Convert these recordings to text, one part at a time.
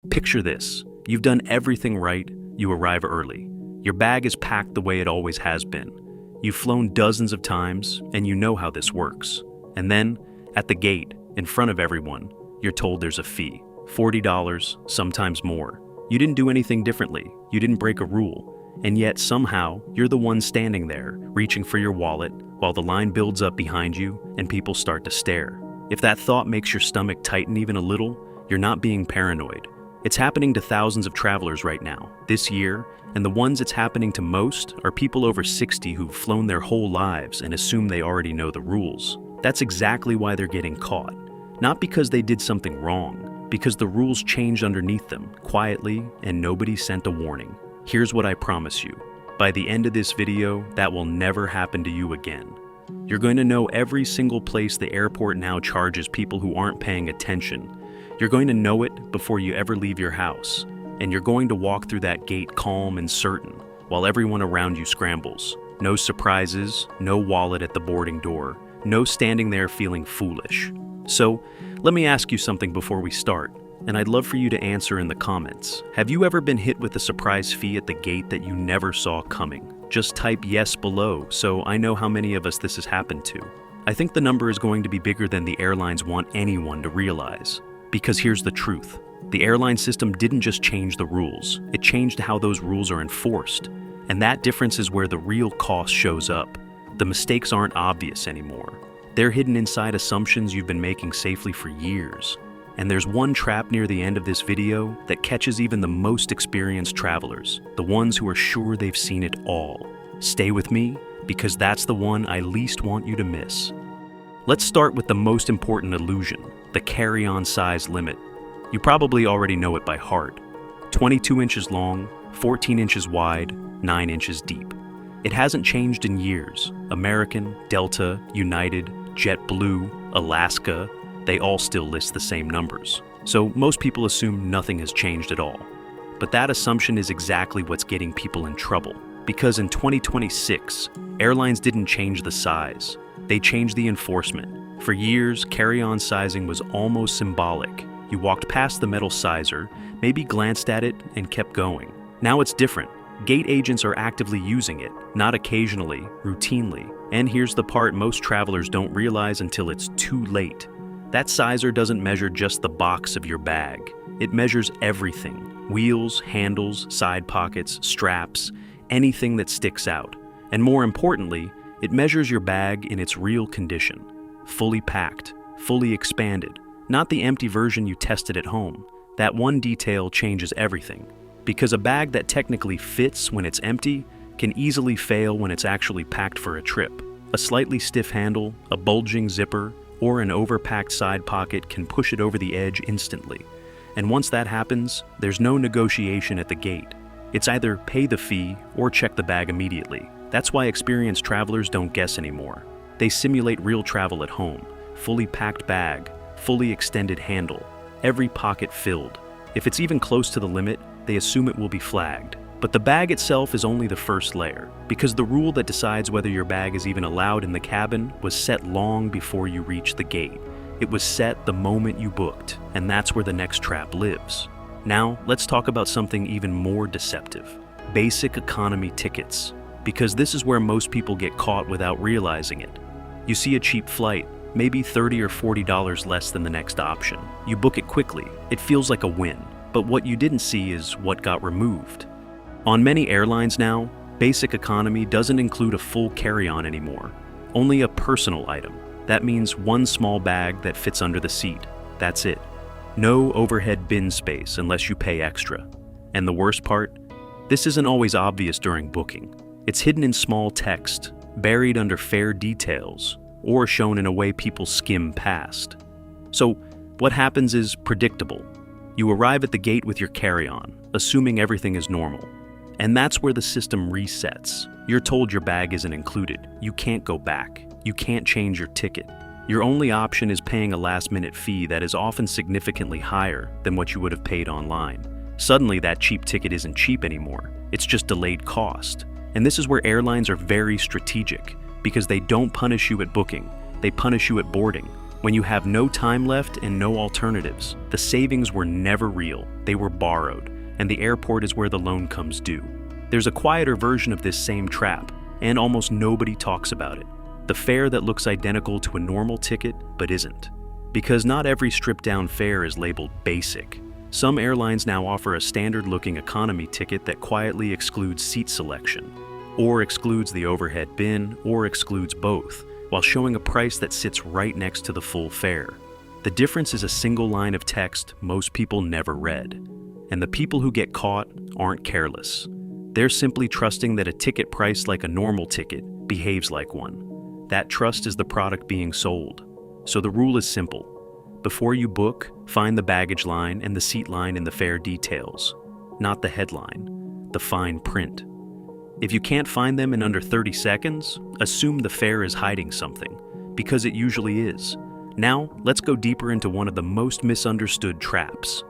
Picture this. You've done everything right, you arrive early. Your bag is packed the way it always has been. You've flown dozens of times, and you know how this works. And then, at the gate, in front of everyone, you're told there's a fee. $40, sometimes more. You didn't do anything differently. You didn't break a rule. And yet, somehow, you're the one standing there, reaching for your wallet, while the line builds up behind you and people start to stare. If that thought makes your stomach tighten even a little, you're not being paranoid. It's happening to thousands of travelers right now, this year, and the ones it's happening to most are people over 60 who've flown their whole lives and assume they already know the rules. That's exactly why they're getting caught. Not because they did something wrong, because the rules changed underneath them, quietly, and nobody sent a warning. Here's what I promise you. By the end of this video, that will never happen to you again. You're going to know every single place the airport now charges people who aren't paying attention. You're going to know it before you ever leave your house, and you're going to walk through that gate calm and certain, while everyone around you scrambles. No surprises, no wallet at the boarding door, no standing there feeling foolish. So, let me ask you something before we start, and I'd love for you to answer in the comments. Have you ever been hit with a surprise fee at the gate that you never saw coming? Just type yes below, so I know how many of us this has happened to. I think the number is going to be bigger than the airlines want anyone to realize. Because here's the truth. The airline system didn't just change the rules, it changed how those rules are enforced. And that difference is where the real cost shows up. The mistakes aren't obvious anymore. They're hidden inside assumptions you've been making safely for years. And there's one trap near the end of this video that catches even the most experienced travelers, the ones who are sure they've seen it all. Stay with me, because that's the one I least want you to miss. Let's start with the most important illusion, the carry-on size limit. You probably already know it by heart. 22 inches long, 14 inches wide, 9 inches deep. It hasn't changed in years. American, Delta, United, JetBlue, Alaska, they all still list the same numbers. So most people assume nothing has changed at all. But that assumption is exactly what's getting people in trouble. Because in 2026, airlines didn't change the size. They changed the enforcement. For years, carry-on sizing was almost symbolic. You walked past the metal sizer, maybe glanced at it, and kept going. Now it's different. Gate agents are actively using it, not occasionally, routinely. And here's the part most travelers don't realize until it's too late. That sizer doesn't measure just the box of your bag. It measures everything. Wheels, handles, side pockets, straps, anything that sticks out. And more importantly, it measures your bag in its real condition. Fully packed, fully expanded. Not the empty version you tested at home. That one detail changes everything. Because a bag that technically fits when it's empty can easily fail when it's actually packed for a trip. A slightly stiff handle, a bulging zipper, or an overpacked side pocket can push it over the edge instantly. And once that happens, there's no negotiation at the gate. It's either pay the fee or check the bag immediately. That's why experienced travelers don't guess anymore. They simulate real travel at home. Fully packed bag, fully extended handle, every pocket filled. If it's even close to the limit, they assume it will be flagged. But the bag itself is only the first layer, because the rule that decides whether your bag is even allowed in the cabin was set long before you reach the gate. It was set the moment you booked, and that's where the next trap lives. Now, let's talk about something even more deceptive. Basic economy tickets. Because this is where most people get caught without realizing it. You see a cheap flight, maybe $30 or $40 less than the next option. You book it quickly. It feels like a win. But what you didn't see is what got removed. On many airlines now, basic economy doesn't include a full carry-on anymore. Only a personal item. That means one small bag that fits under the seat. That's it. No overhead bin space unless you pay extra. And the worst part? This isn't always obvious during booking. It's hidden in small text, buried under fair details, or shown in a way people skim past. So, what happens is predictable. You arrive at the gate with your carry-on, assuming everything is normal. And that's where the system resets. You're told your bag isn't included. You can't go back. You can't change your ticket. Your only option is paying a last-minute fee that is often significantly higher than what you would have paid online. Suddenly, that cheap ticket isn't cheap anymore. It's just delayed cost. And this is where airlines are very strategic, because they don't punish you at booking. They punish you at boarding. When you have no time left and no alternatives, the savings were never real, they were borrowed, and the airport is where the loan comes due. There's a quieter version of this same trap, and almost nobody talks about it. The fare that looks identical to a normal ticket but isn't. Because not every stripped-down fare is labeled basic. Some airlines now offer a standard-looking economy ticket that quietly excludes seat selection, or excludes the overhead bin, or excludes both, while showing a price that sits right next to the full fare. The difference is a single line of text most people never read. And the people who get caught aren't careless. They're simply trusting that a ticket priced like a normal ticket behaves like one. That trust is the product being sold. So the rule is simple. Before you book, find the baggage line and the seat line in the fare details, not the headline, the fine print. If you can't find them in under 30 seconds, assume the fare is hiding something, because it usually is. Now, let's go deeper into one of the most misunderstood traps: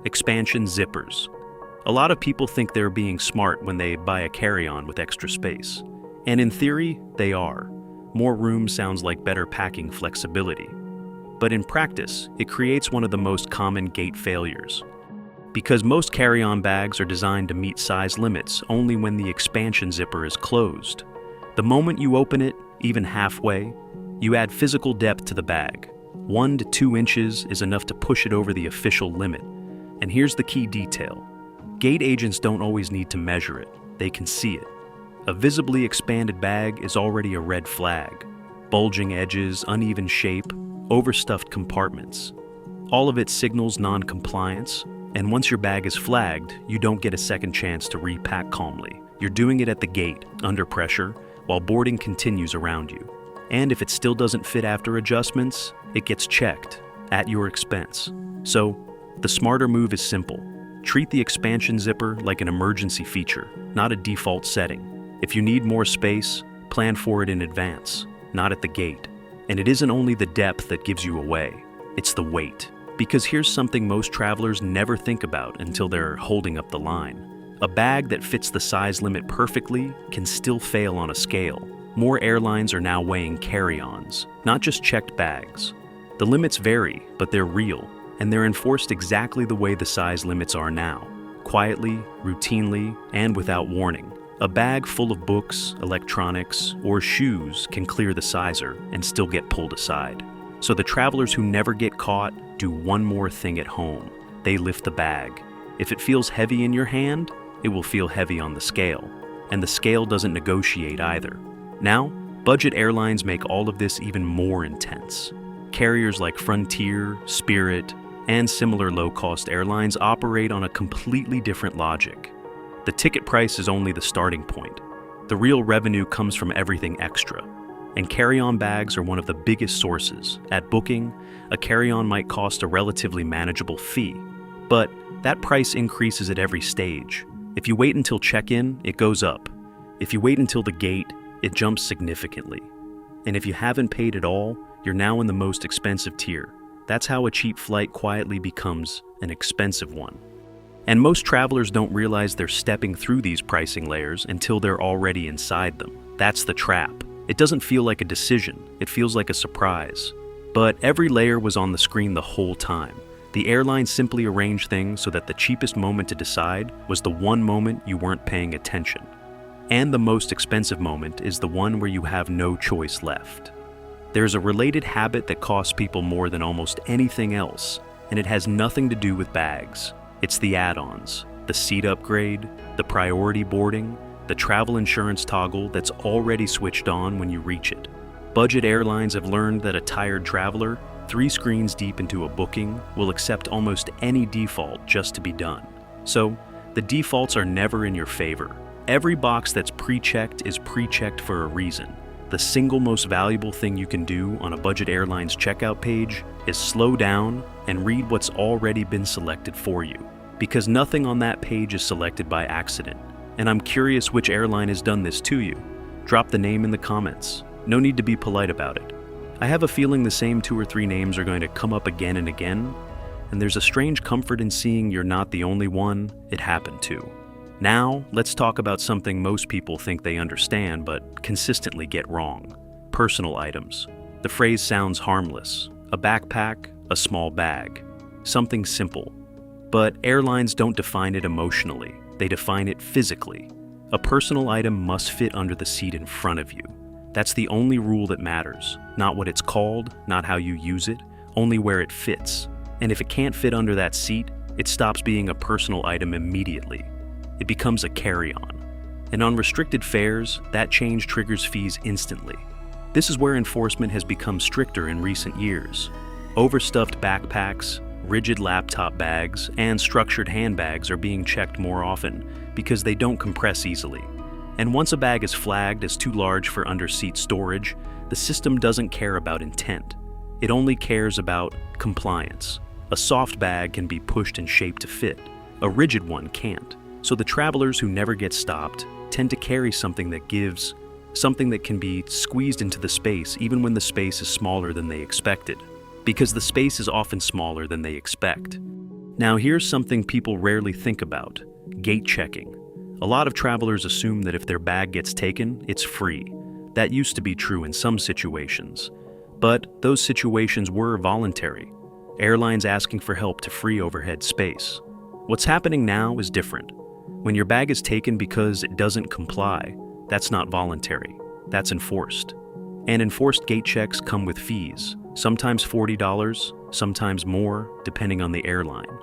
expansion zippers. A lot of people think they're being smart when they buy a carry-on with extra space. And in theory, they are. More room sounds like better packing flexibility. But in practice, it creates one of the most common gate failures. Because most carry-on bags are designed to meet size limits only when the expansion zipper is closed. The moment you open it, even halfway, you add physical depth to the bag. 1 to 2 inches is enough to push it over the official limit. And here's the key detail. Gate agents don't always need to measure it, they can see it. A visibly expanded bag is already a red flag. Bulging edges, uneven shape, overstuffed compartments. All of it signals non-compliance, and once your bag is flagged, you don't get a second chance to repack calmly. You're doing it at the gate, under pressure, while boarding continues around you. And if it still doesn't fit after adjustments, it gets checked, at your expense. So, the smarter move is simple. Treat the expansion zipper like an emergency feature, not a default setting. If you need more space, plan for it in advance, not at the gate. And it isn't only the depth that gives you away, it's the weight. Because here's something most travelers never think about until they're holding up the line. A bag that fits the size limit perfectly can still fail on a scale. More airlines are now weighing carry-ons, not just checked bags. The limits vary, but they're real, and they're enforced exactly the way the size limits are now. Quietly, routinely, and without warning. A bag full of books, electronics, or shoes can clear the sizer and still get pulled aside. So the travelers who never get caught do one more thing at home. They lift the bag. If it feels heavy in your hand, it will feel heavy on the scale. And the scale doesn't negotiate either. Now, budget airlines make all of this even more intense. Carriers like Frontier, Spirit, and similar low-cost airlines operate on a completely different logic. The ticket price is only the starting point. The real revenue comes from everything extra. And carry-on bags are one of the biggest sources. At booking, a carry-on might cost a relatively manageable fee, but that price increases at every stage. If you wait until check-in, it goes up. If you wait until the gate, it jumps significantly. And if you haven't paid at all, you're now in the most expensive tier. That's how a cheap flight quietly becomes an expensive one. And most travelers don't realize they're stepping through these pricing layers until they're already inside them. That's the trap. It doesn't feel like a decision, it feels like a surprise. But every layer was on the screen the whole time. The airline simply arranged things so that the cheapest moment to decide was the one moment you weren't paying attention. And the most expensive moment is the one where you have no choice left. There's a related habit that costs people more than almost anything else, and it has nothing to do with bags. It's the add-ons, the seat upgrade, the priority boarding, the travel insurance toggle that's already switched on when you reach it. Budget airlines have learned that a tired traveler, 3 screens deep into a booking, will accept almost any default just to be done. So, the defaults are never in your favor. Every box that's pre-checked is pre-checked for a reason. The single most valuable thing you can do on a budget airline's checkout page is slow down and read what's already been selected for you. Because nothing on that page is selected by accident. And I'm curious which airline has done this to you. Drop the name in the comments. No need to be polite about it. I have a feeling the same 2 or 3 names are going to come up again and again, and there's a strange comfort in seeing you're not the only one it happened to. Now, let's talk about something most people think they understand but consistently get wrong. Personal items. The phrase sounds harmless. A backpack, a small bag. Something simple. But airlines don't define it emotionally. They define it physically. A personal item must fit under the seat in front of you. That's the only rule that matters. Not what it's called, not how you use it, only where it fits. And if it can't fit under that seat, it stops being a personal item immediately. It becomes a carry-on. And on restricted fares, that change triggers fees instantly. This is where enforcement has become stricter in recent years. Overstuffed backpacks, rigid laptop bags, and structured handbags are being checked more often because they don't compress easily. And once a bag is flagged as too large for under-seat storage, the system doesn't care about intent. It only cares about compliance. A soft bag can be pushed and shaped to fit. A rigid one can't. So the travelers who never get stopped tend to carry something that gives, something that can be squeezed into the space even when the space is smaller than they expected, because the space is often smaller than they expect. Now here's something people rarely think about: gate checking. A lot of travelers assume that if their bag gets taken, it's free. That used to be true in some situations. But those situations were voluntary. Airlines asking for help to free overhead space. What's happening now is different. When your bag is taken because it doesn't comply, that's not voluntary. That's enforced. And enforced gate checks come with fees, sometimes $40, sometimes more, depending on the airline.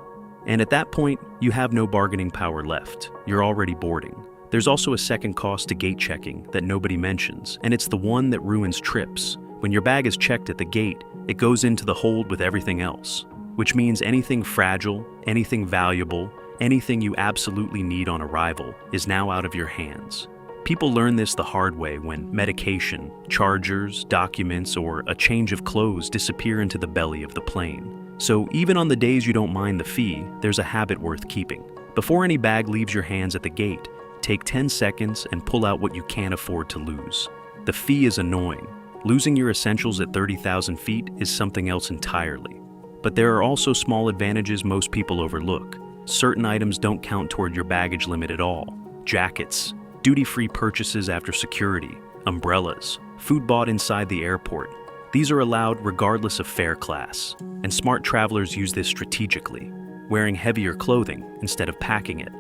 And at that point, you have no bargaining power left. You're already boarding. There's also a second cost to gate checking that nobody mentions, and it's the one that ruins trips. When your bag is checked at the gate, it goes into the hold with everything else, which means anything fragile, anything valuable, anything you absolutely need on arrival is now out of your hands. People learn this the hard way when medication, chargers, documents, or a change of clothes disappear into the belly of the plane. So even on the days you don't mind the fee, there's a habit worth keeping. Before any bag leaves your hands at the gate, take 10 seconds and pull out what you can't afford to lose. The fee is annoying. Losing your essentials at 30,000 feet is something else entirely. But there are also small advantages most people overlook. Certain items don't count toward your baggage limit at all. Jackets, duty-free purchases after security, umbrellas, food bought inside the airport. These are allowed regardless of fare class, and smart travelers use this strategically, wearing heavier clothing instead of packing it,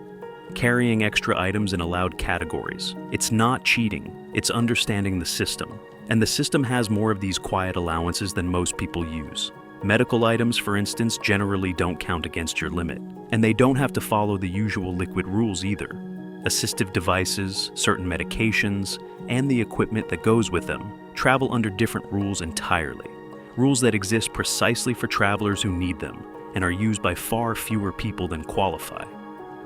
carrying extra items in allowed categories. It's not cheating, it's understanding the system. And the system has more of these quiet allowances than most people use. Medical items, for instance, generally don't count against your limit, and they don't have to follow the usual liquid rules either. Assistive devices, certain medications, and the equipment that goes with them travel under different rules entirely. Rules that exist precisely for travelers who need them and are used by far fewer people than qualify.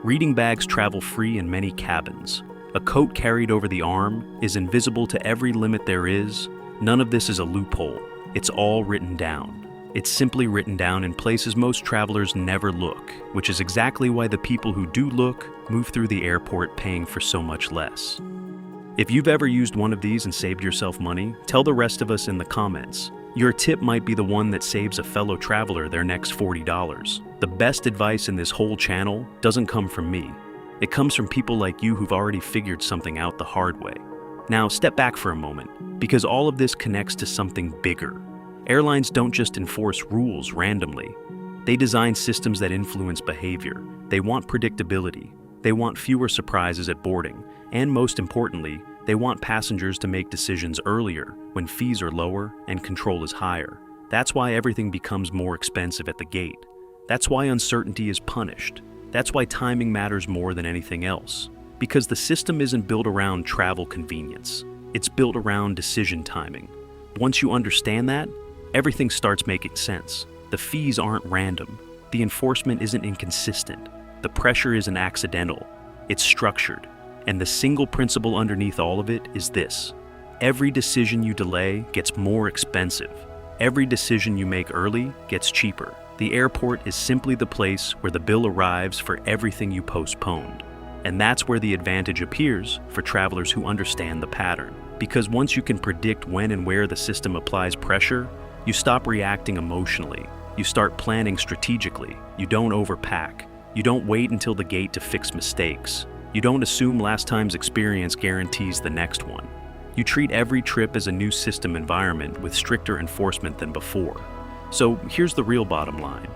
Reading bags travel free in many cabins. A coat carried over the arm is invisible to every limit there is. None of this is a loophole. It's all written down. It's simply written down in places most travelers never look, which is exactly why the people who do look move through the airport paying for so much less. If you've ever used one of these and saved yourself money, tell the rest of us in the comments. Your tip might be the one that saves a fellow traveler their next $40. The best advice in this whole channel doesn't come from me. It comes from people like you who've already figured something out the hard way. Now step back for a moment, because all of this connects to something bigger. Airlines don't just enforce rules randomly. They design systems that influence behavior. They want predictability. They want fewer surprises at boarding. And most importantly, they want passengers to make decisions earlier when fees are lower and control is higher. That's why everything becomes more expensive at the gate. That's why uncertainty is punished. That's why timing matters more than anything else. Because the system isn't built around travel convenience. It's built around decision timing. Once you understand that, everything starts making sense. The fees aren't random. The enforcement isn't inconsistent. The pressure isn't accidental. It's structured. And the single principle underneath all of it is this: every decision you delay gets more expensive. Every decision you make early gets cheaper. The airport is simply the place where the bill arrives for everything you postponed. And that's where the advantage appears for travelers who understand the pattern. Because once you can predict when and where the system applies pressure, you stop reacting emotionally. You start planning strategically. You don't overpack. You don't wait until the gate to fix mistakes. You don't assume last time's experience guarantees the next one. You treat every trip as a new system environment with stricter enforcement than before. So here's the real bottom line.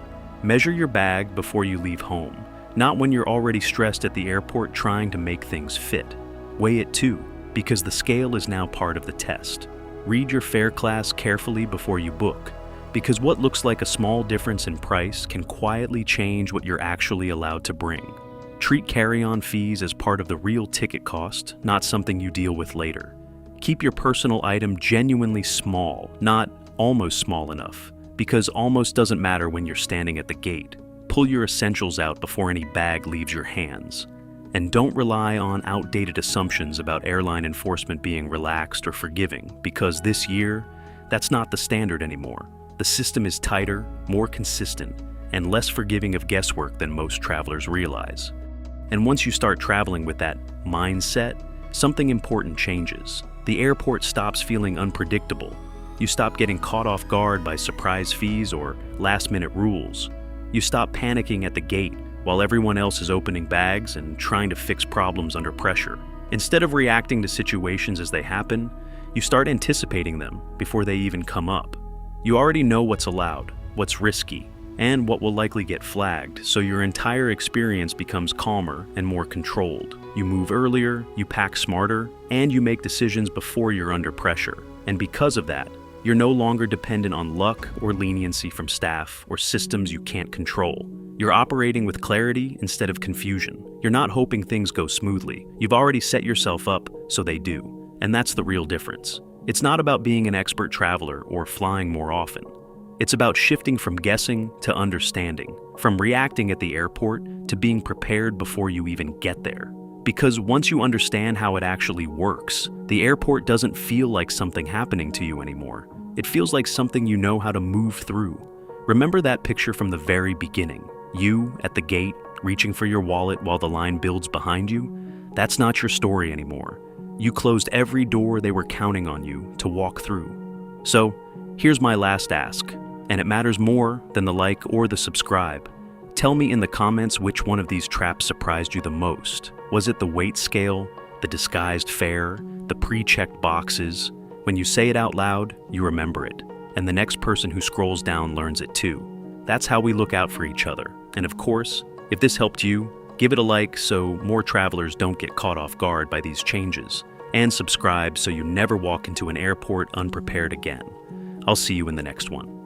Measure your bag before you leave home, not when you're already stressed at the airport trying to make things fit. Weigh it too, because the scale is now part of the test. Read your fare class carefully before you book, because what looks like a small difference in price can quietly change what you're actually allowed to bring. Treat carry-on fees as part of the real ticket cost, not something you deal with later. Keep your personal item genuinely small, not almost small enough, because almost doesn't matter when you're standing at the gate. Pull your essentials out before any bag leaves your hands. And don't rely on outdated assumptions about airline enforcement being relaxed or forgiving, because this year, that's not the standard anymore. The system is tighter, more consistent, and less forgiving of guesswork than most travelers realize. And once you start traveling with that mindset, something important changes. The airport stops feeling unpredictable. You stop getting caught off guard by surprise fees or last-minute rules. You stop panicking at the gate while everyone else is opening bags and trying to fix problems under pressure. Instead of reacting to situations as they happen, you start anticipating them before they even come up. You already know what's allowed, what's risky, and what will likely get flagged, so your entire experience becomes calmer and more controlled. You move earlier, you pack smarter, and you make decisions before you're under pressure. And because of that, you're no longer dependent on luck or leniency from staff or systems you can't control. You're operating with clarity instead of confusion. You're not hoping things go smoothly. You've already set yourself up so they do. And that's the real difference. It's not about being an expert traveler or flying more often. It's about shifting from guessing to understanding, from reacting at the airport to being prepared before you even get there. Because once you understand how it actually works, the airport doesn't feel like something happening to you anymore. It feels like something you know how to move through. Remember that picture from the very beginning? You at the gate, reaching for your wallet while the line builds behind you? That's not your story anymore. You closed every door they were counting on you to walk through. So, here's my last ask. And it matters more than the like or the subscribe. Tell me in the comments which one of these traps surprised you the most. Was it the weight scale, the disguised fare, the pre-checked boxes? When you say it out loud, you remember it, and the next person who scrolls down learns it too. That's how we look out for each other. And of course, if this helped you, give it a like so more travelers don't get caught off guard by these changes, and subscribe so you never walk into an airport unprepared again. I'll see you in the next one.